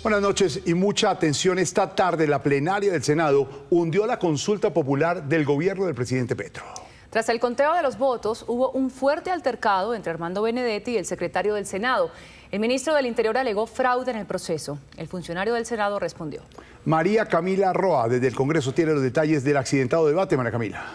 Buenas noches y mucha atención. Esta tarde la plenaria del Senado hundió la consulta popular del gobierno del presidente Petro. Tras el conteo de los votos, hubo un fuerte altercado entre Armando Benedetti y el secretario del Senado. El ministro del Interior alegó fraude en el proceso. El funcionario del Senado respondió. María Camila Roa, desde el Congreso, tiene los detalles del accidentado debate. María Camila.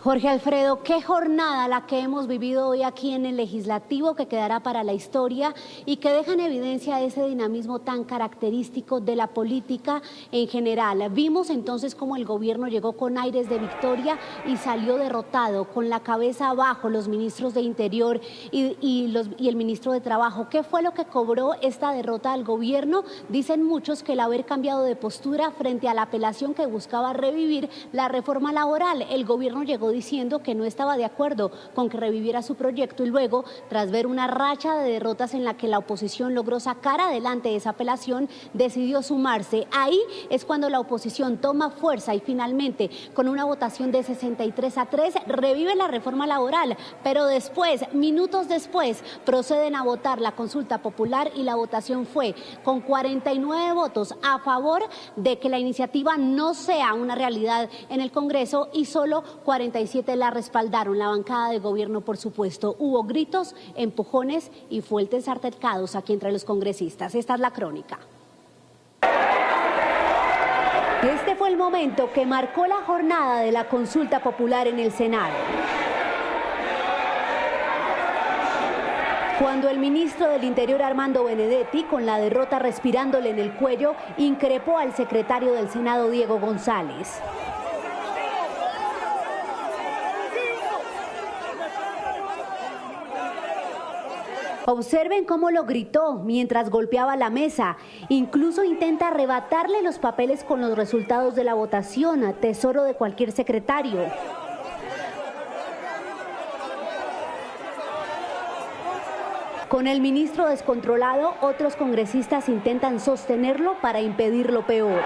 Jorge Alfredo, qué jornada la que hemos vivido hoy aquí en el Legislativo, que quedará para la historia y que deja en evidencia ese dinamismo tan característico de la política en general. Vimos entonces cómo el gobierno llegó con aires de victoria y salió derrotado, con la cabeza abajo, los ministros de Interior y el ministro de Trabajo. ¿Qué fue lo que cobró esta derrota al gobierno? Dicen muchos que el haber cambiado de postura frente a la apelación que buscaba revivir la reforma laboral. El gobierno llegó diciendo que no estaba de acuerdo con que reviviera su proyecto y luego, tras ver una racha de derrotas en la que la oposición logró sacar adelante esa apelación, decidió sumarse. Ahí es cuando la oposición toma fuerza y finalmente, con una votación de 63-3, revive la reforma laboral, pero después, minutos después, proceden a votar la consulta popular y la votación fue con 49 votos a favor de que la iniciativa no sea una realidad en el Congreso y solo 47 la respaldaron. La bancada de gobierno, por supuesto. Hubo gritos, empujones y fuertes altercados aquí entre los congresistas. Esta es la crónica. Este fue el momento que marcó la jornada de la consulta popular en el Senado. Cuando el ministro del Interior, Armando Benedetti, con la derrota respirándole en el cuello, increpó al secretario del Senado, Diego González. Observen cómo lo gritó mientras golpeaba la mesa. Incluso intenta arrebatarle los papeles con los resultados de la votación, tesoro de cualquier secretario. Con el ministro descontrolado, otros congresistas intentan sostenerlo para impedir lo peor.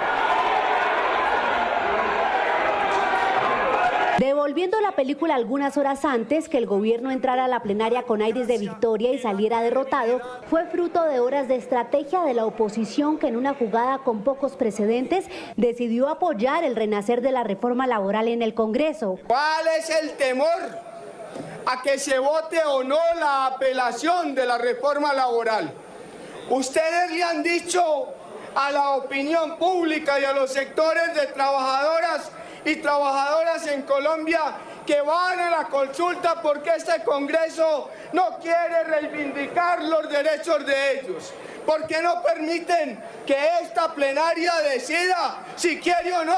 Devolviendo la película algunas horas antes que el gobierno entrara a la plenaria con aires de victoria y saliera derrotado, fue fruto de horas de estrategia de la oposición que en una jugada con pocos precedentes decidió apoyar el renacer de la reforma laboral en el Congreso. ¿Cuál es el temor a que se vote o no la apelación de la reforma laboral? Ustedes le han dicho a la opinión pública y a los sectores de trabajadoras y trabajadoras en Colombia que van a la consulta porque este Congreso no quiere reivindicar los derechos de ellos, porque no permiten que esta plenaria decida si quiere o no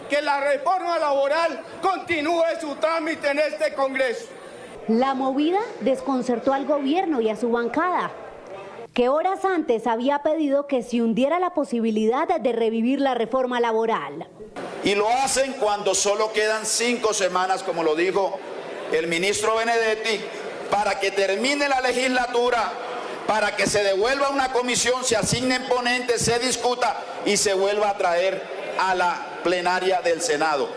que la reforma laboral continúe su trámite en este Congreso. La movida desconcertó al gobierno y a su bancada, que horas antes había pedido que se hundiera la posibilidad de revivir la reforma laboral. Y lo hacen cuando solo quedan 5 semanas, como lo dijo el ministro Benedetti, para que termine la legislatura, para que se devuelva a una comisión, se asignen ponentes, se discuta y se vuelva a traer a la plenaria del Senado.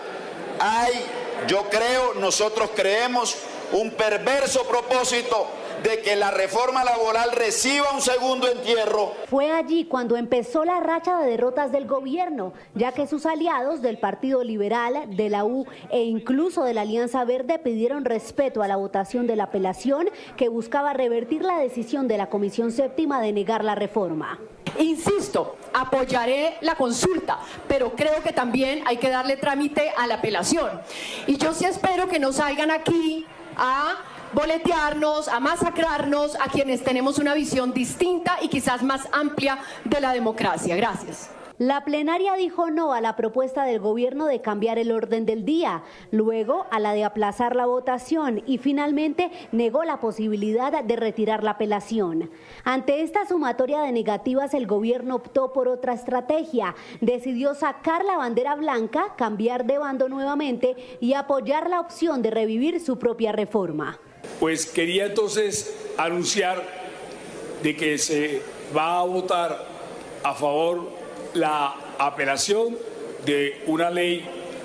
Nosotros creemos un perverso propósito de que la reforma laboral reciba un segundo entierro. Fue allí cuando empezó la racha de derrotas del gobierno, ya que sus aliados del Partido Liberal, de la U e incluso de la Alianza Verde pidieron respeto a la votación de la apelación que buscaba revertir la decisión de la Comisión Séptima de negar la reforma. Insisto, apoyaré la consulta, pero creo que también hay que darle trámite a la apelación. Y yo sí espero que no salgan aquí a boletearnos, a masacrarnos a quienes tenemos una visión distinta y quizás más amplia de la democracia. Gracias. La plenaria dijo no a la propuesta del gobierno de cambiar el orden del día, luego a la de aplazar la votación y finalmente negó la posibilidad de retirar la apelación. Ante esta sumatoria de negativas, el gobierno optó por otra estrategia. Decidió sacar la bandera blanca, cambiar de bando nuevamente y apoyar la opción de revivir su propia reforma. Pues quería entonces anunciar de que se va a votar a favor la apelación de una ley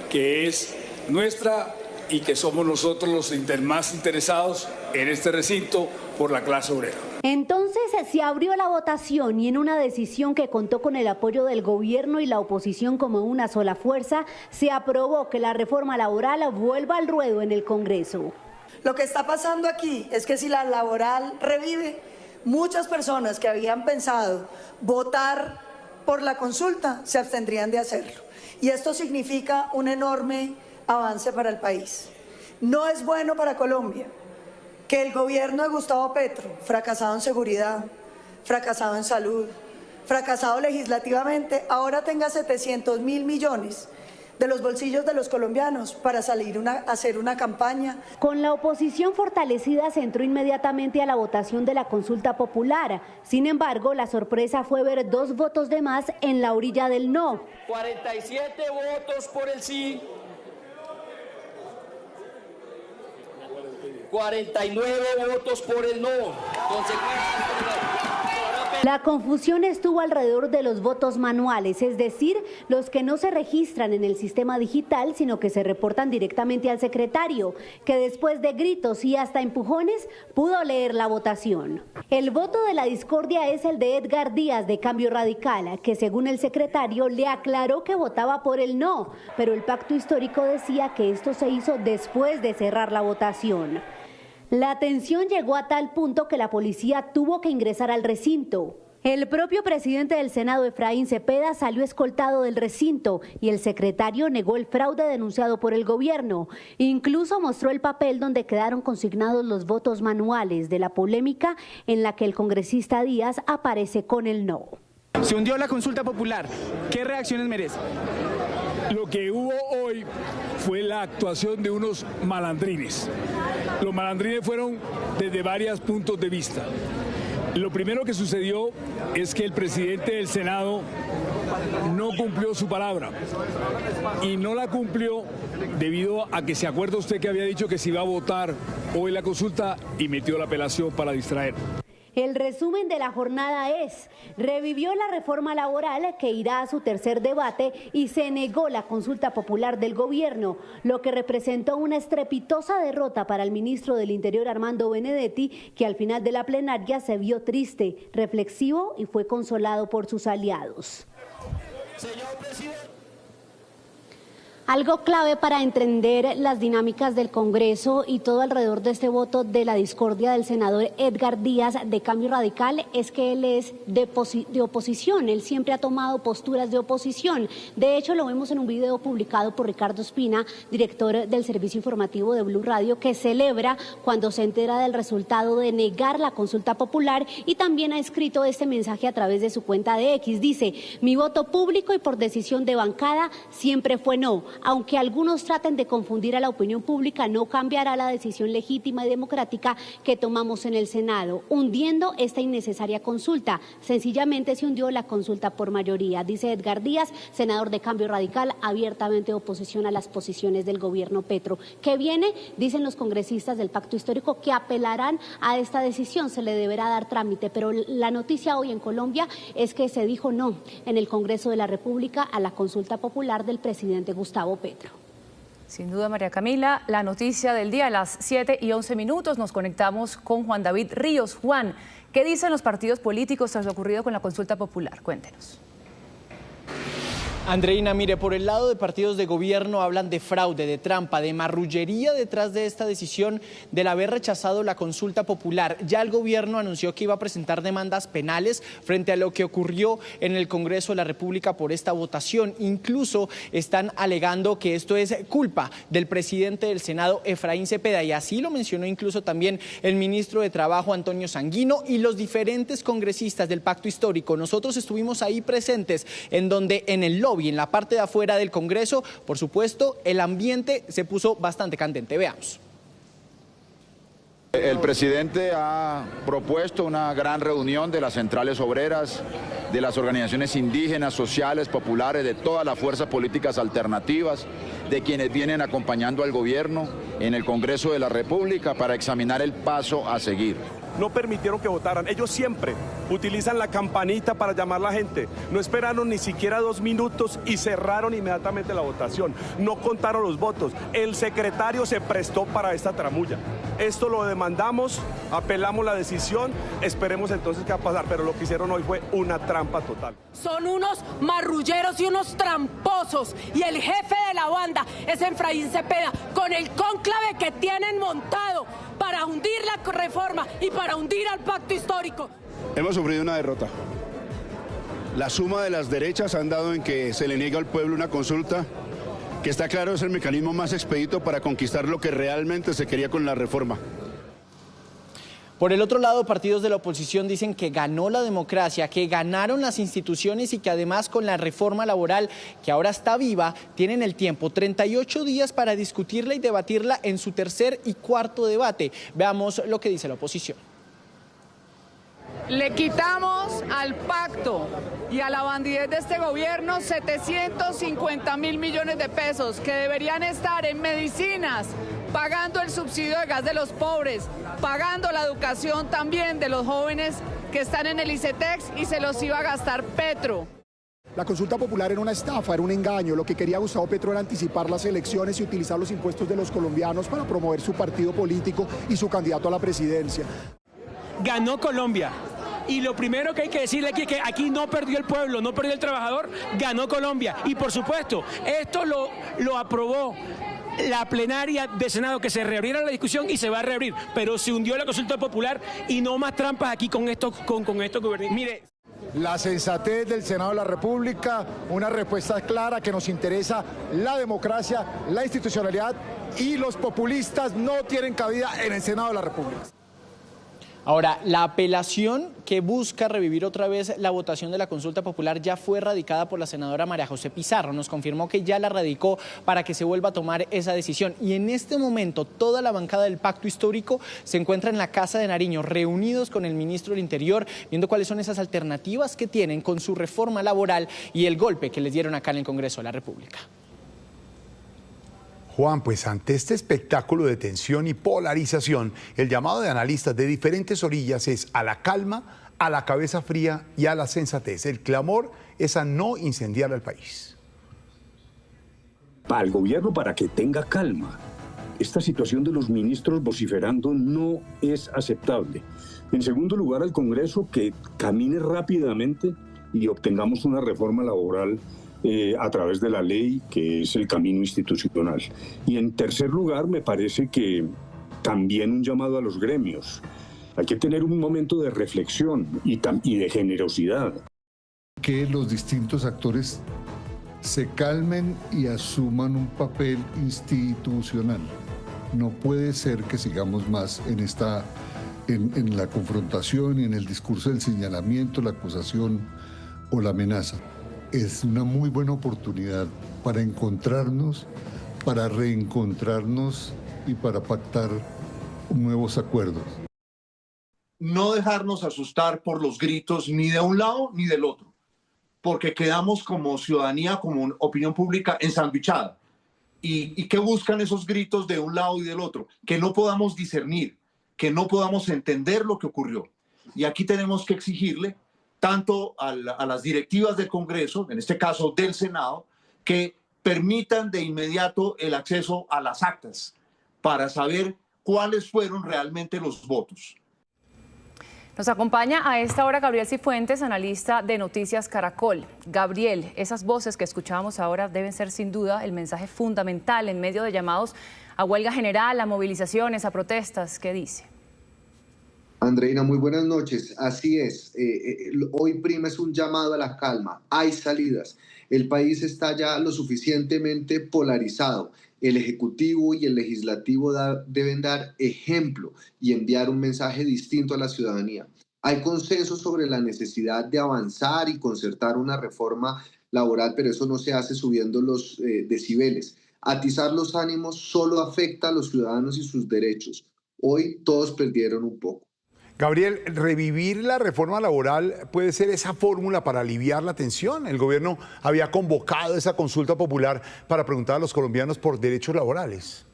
que es nuestra y que somos nosotros los más interesados en este recinto por la clase obrera. Entonces se abrió la votación y en una decisión que contó con el apoyo del gobierno y la oposición como una sola fuerza, se aprobó que la reforma laboral vuelva al ruedo en el Congreso. Lo que está pasando aquí es que si la laboral revive, muchas personas que habían pensado votar por la consulta se abstendrían de hacerlo. Y esto significa un enorme avance para el país. No es bueno para Colombia que el gobierno de Gustavo Petro, fracasado en seguridad, fracasado en salud, fracasado legislativamente, ahora tenga 700.000 millones de los bolsillos de los colombianos para salir a hacer una campaña. Con la oposición fortalecida se entró inmediatamente a la votación de la consulta popular. Sin embargo, la sorpresa fue ver 2 votos de más en la orilla del no. 47 votos por el sí, 49 votos por el no. La confusión estuvo alrededor de los votos manuales, es decir, los que no se registran en el sistema digital, sino que se reportan directamente al secretario, que después de gritos y hasta empujones pudo leer la votación. El voto de la discordia es el de Edgar Díaz de Cambio Radical, que según el secretario le aclaró que votaba por el no, pero el pacto histórico decía que esto se hizo después de cerrar la votación. La tensión llegó a tal punto que la policía tuvo que ingresar al recinto. El propio presidente del Senado, Efraín Cepeda, salió escoltado del recinto y el secretario negó el fraude denunciado por el gobierno. Incluso mostró el papel donde quedaron consignados los votos manuales de la polémica en la que el congresista Díaz aparece con el no. Se hundió la consulta popular. ¿Qué reacciones merece? Lo que hubo hoy fue la actuación de unos malandrines. Los malandrines fueron desde varios puntos de vista. Lo primero que sucedió es que el presidente del Senado no cumplió su palabra y no la cumplió debido a que se acuerda usted que había dicho que se iba a votar hoy la consulta y metió la apelación para distraer. El resumen de la jornada es: revivió la reforma laboral que irá a su tercer debate y se negó la consulta popular del gobierno, lo que representó una estrepitosa derrota para el ministro del Interior Armando Benedetti, que al final de la plenaria se vio triste, reflexivo y fue consolado por sus aliados. Señor presidente. Algo clave para entender las dinámicas del Congreso y todo alrededor de este voto de la discordia del senador Edgar Díaz de Cambio Radical es que él es de oposición, él siempre ha tomado posturas de oposición. De hecho, lo vemos en un video publicado por Ricardo Espina, director del servicio informativo de Blue Radio, que celebra cuando se entera del resultado de negar la consulta popular y también ha escrito este mensaje a través de su cuenta de X. Dice: mi voto público y por decisión de bancada siempre fue no. Aunque algunos traten de confundir a la opinión pública, no cambiará la decisión legítima y democrática que tomamos en el Senado, hundiendo esta innecesaria consulta. Sencillamente se hundió la consulta por mayoría, dice Edgar Díaz, senador de Cambio Radical, abiertamente oposición a las posiciones del gobierno Petro. ¿Qué viene? Dicen los congresistas del Pacto Histórico que apelarán a esta decisión, se le deberá dar trámite, pero la noticia hoy en Colombia es que se dijo no en el Congreso de la República a la consulta popular del presidente Gustavo Petro. Sin duda, María Camila, la noticia del día a las 7:11 nos conectamos con Juan David Ríos. Juan, ¿qué dicen los partidos políticos tras lo ocurrido con la consulta popular? Cuéntenos. Andreina, mire, por el lado de partidos de gobierno hablan de fraude, de trampa, de marrullería detrás de esta decisión del haber rechazado la consulta popular. Ya el gobierno anunció que iba a presentar demandas penales frente a lo que ocurrió en el Congreso de la República por esta votación. Incluso están alegando que esto es culpa del presidente del Senado, Efraín Cepeda, y así lo mencionó incluso también el ministro de Trabajo, Antonio Sanguino, y los diferentes congresistas del Pacto Histórico. Nosotros estuvimos ahí presentes, en donde en el lobby, en la parte de afuera del Congreso, por supuesto, el ambiente se puso bastante candente. Veamos. El presidente ha propuesto una gran reunión de las centrales obreras, de las organizaciones indígenas, sociales, populares, de todas las fuerzas políticas alternativas, de quienes vienen acompañando al gobierno en el Congreso de la República para examinar el paso a seguir. No permitieron que votaran. Ellos siempre utilizan la campanita para llamar a la gente. No esperaron ni siquiera 2 minutos y cerraron inmediatamente la votación. No contaron los votos. El secretario se prestó para esta tramulla. Esto lo demandamos, apelamos la decisión, esperemos entonces qué va a pasar, pero lo que hicieron hoy fue una trampa total. Son unos marrulleros y unos tramposos, y el jefe de la banda es Efraín Cepeda, con el cónclave que tienen montado para hundir la reforma y para hundir al pacto histórico. Hemos sufrido una derrota. La suma de las derechas han dado en que se le niega al pueblo una consulta que está claro es el mecanismo más expedito para conquistar lo que realmente se quería con la reforma. Por el otro lado, partidos de la oposición dicen que ganó la democracia, que ganaron las instituciones y que además con la reforma laboral, que ahora está viva, tienen el tiempo, 38 días para discutirla y debatirla en su tercer y cuarto debate. Veamos lo que dice la oposición. Le quitamos al pacto y a la bandidez de este gobierno 750.000 millones de pesos que deberían estar en medicinas, pagando el subsidio de gas de los pobres, pagando la educación también de los jóvenes que están en el ICETEX y se los iba a gastar Petro. La consulta popular era una estafa, era un engaño. Lo que quería Gustavo Petro era anticipar las elecciones y utilizar los impuestos de los colombianos para promover su partido político y su candidato a la presidencia. Ganó Colombia. Y lo primero que hay que decirle aquí es que aquí no perdió el pueblo, no perdió el trabajador, ganó Colombia. Y por supuesto, esto lo aprobó la plenaria del Senado, que se reabriera la discusión y se va a reabrir. Pero se hundió la consulta popular y no más trampas aquí con estos gobernantes. Mire. La sensatez del Senado de la República, una respuesta clara que nos interesa la democracia, la institucionalidad y los populistas no tienen cabida en el Senado de la República. Ahora, la apelación que busca revivir otra vez la votación de la consulta popular ya fue radicada por la senadora María José Pizarro. Nos confirmó que ya la radicó para que se vuelva a tomar esa decisión. Y en este momento toda la bancada del Pacto Histórico se encuentra en la Casa de Nariño, reunidos con el ministro del Interior, viendo cuáles son esas alternativas que tienen con su reforma laboral y el golpe que les dieron acá en el Congreso de la República. Juan, pues ante este espectáculo de tensión y polarización, el llamado de analistas de diferentes orillas es a la calma, a la cabeza fría y a la sensatez. El clamor es a no incendiar al país. Al gobierno para que tenga calma. Esta situación de los ministros vociferando no es aceptable. En segundo lugar, al Congreso que camine rápidamente y obtengamos una reforma laboral a través de la ley, que es el camino institucional. Y en tercer lugar, me parece que también un llamado a los gremios. Hay que tener un momento de reflexión y de generosidad. Que los distintos actores se calmen y asuman un papel institucional. No puede ser que sigamos más en la confrontación y en el discurso del señalamiento, la acusación o la amenaza. Es una muy buena oportunidad para encontrarnos, para reencontrarnos y para pactar nuevos acuerdos. No dejarnos asustar por los gritos ni de un lado ni del otro, porque quedamos como ciudadanía, como opinión pública ensanduichada. ¿Y qué buscan esos gritos de un lado y del otro? Que no podamos discernir, que no podamos entender lo que ocurrió. Y aquí tenemos que exigirle tanto a las directivas del Congreso, en este caso del Senado, que permitan de inmediato el acceso a las actas para saber cuáles fueron realmente los votos. Nos acompaña a esta hora Gabriel Cifuentes, analista de Noticias Caracol. Gabriel, esas voces que escuchábamos ahora deben ser sin duda el mensaje fundamental en medio de llamados a huelga general, a movilizaciones, a protestas. ¿Qué dice? Andreina, muy buenas noches. Así es, hoy prima es un llamado a la calma, hay salidas. El país está ya lo suficientemente polarizado. El Ejecutivo y el Legislativo deben dar ejemplo y enviar un mensaje distinto a la ciudadanía. Hay consenso sobre la necesidad de avanzar y concertar una reforma laboral, pero eso no se hace subiendo los decibeles. Atizar los ánimos solo afecta a los ciudadanos y sus derechos. Hoy todos perdieron un poco. Gabriel, revivir la reforma laboral puede ser esa fórmula para aliviar la tensión. El gobierno había convocado esa consulta popular para preguntar a los colombianos por derechos laborales.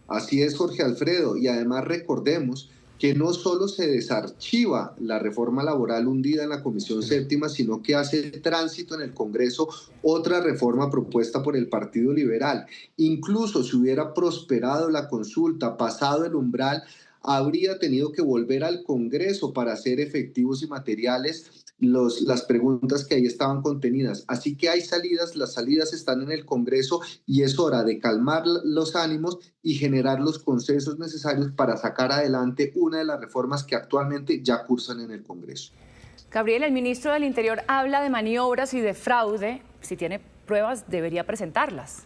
Así es, Jorge Alfredo, y además recordemos que no solo se desarchiva la reforma laboral hundida en la Comisión Séptima, sino que hace tránsito en el Congreso otra reforma propuesta por el Partido Liberal. Incluso si hubiera prosperado la consulta, pasado el umbral, habría tenido que volver al Congreso para hacer efectivos y materiales las preguntas que ahí estaban contenidas. Así que hay salidas, las salidas están en el Congreso y es hora de calmar los ánimos y generar los consensos necesarios para sacar adelante una de las reformas que actualmente ya cursan en el Congreso. Gabriel, el ministro del Interior habla de maniobras y de fraude. Si tiene pruebas, debería presentarlas.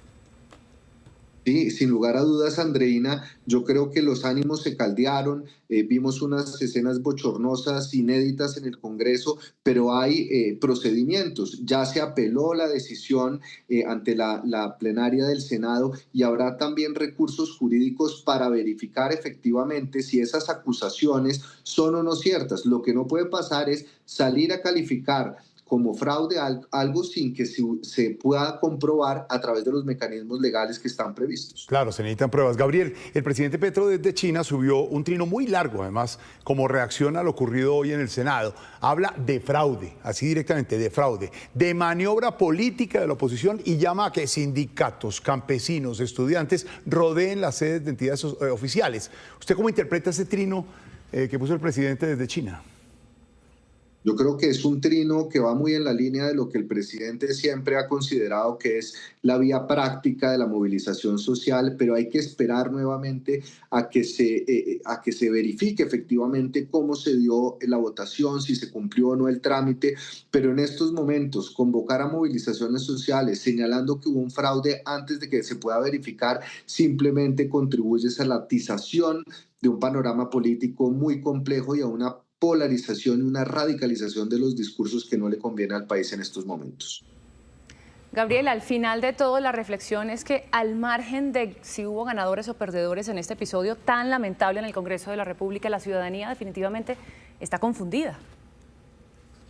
Sí, sin lugar a dudas, Andreina, yo creo que los ánimos se caldearon, vimos unas escenas bochornosas, inéditas en el Congreso, pero hay procedimientos. Ya se apeló la decisión ante la plenaria del Senado y habrá también recursos jurídicos para verificar efectivamente si esas acusaciones son o no ciertas. Lo que no puede pasar es salir a calificar como fraude algo sin que se pueda comprobar a través de los mecanismos legales que están previstos. Claro, se necesitan pruebas. Gabriel, el presidente Petro desde China subió un trino muy largo, además, como reacción a lo ocurrido hoy en el Senado. Habla de fraude, así directamente, de fraude, de maniobra política de la oposición y llama a que sindicatos, campesinos, estudiantes rodeen las sedes de entidades oficiales. ¿Usted cómo interpreta ese trino que puso el presidente desde China? Yo creo que es un trino que va muy en la línea de lo que el presidente siempre ha considerado que es la vía práctica de la movilización social, pero hay que esperar nuevamente a que se verifique efectivamente cómo se dio la votación, si se cumplió o no el trámite, pero en estos momentos convocar a movilizaciones sociales señalando que hubo un fraude antes de que se pueda verificar simplemente contribuye a la atización de un panorama político muy complejo y a una polarización y una radicalización de los discursos que no le conviene al país en estos momentos. Gabriel, al final de todo, la reflexión es que al margen de si hubo ganadores o perdedores en este episodio tan lamentable en el Congreso de la República, la ciudadanía definitivamente está confundida.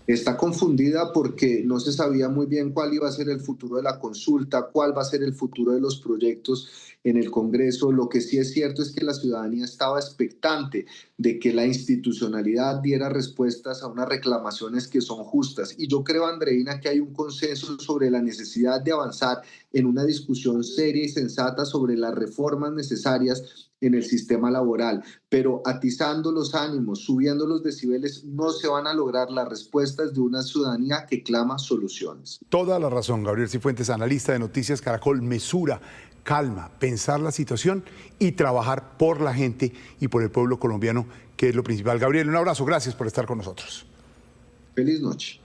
Está confundida porque no se sabía muy bien cuál iba a ser el futuro de la consulta, cuál va a ser el futuro de los proyectos en el Congreso. Lo que sí es cierto es que la ciudadanía estaba expectante de que la institucionalidad diera respuestas a unas reclamaciones que son justas. Y yo creo, Andreina, que hay un consenso sobre la necesidad de avanzar en una discusión seria y sensata sobre las reformas necesarias en el sistema laboral, pero atizando los ánimos, subiendo los decibeles, no se van a lograr las respuestas de una ciudadanía que clama soluciones. Toda la razón, Gabriel Cifuentes, analista de Noticias Caracol. Mesura, calma, pensar la situación y trabajar por la gente y por el pueblo colombiano, que es lo principal. Gabriel, un abrazo, gracias por estar con nosotros. Feliz noche.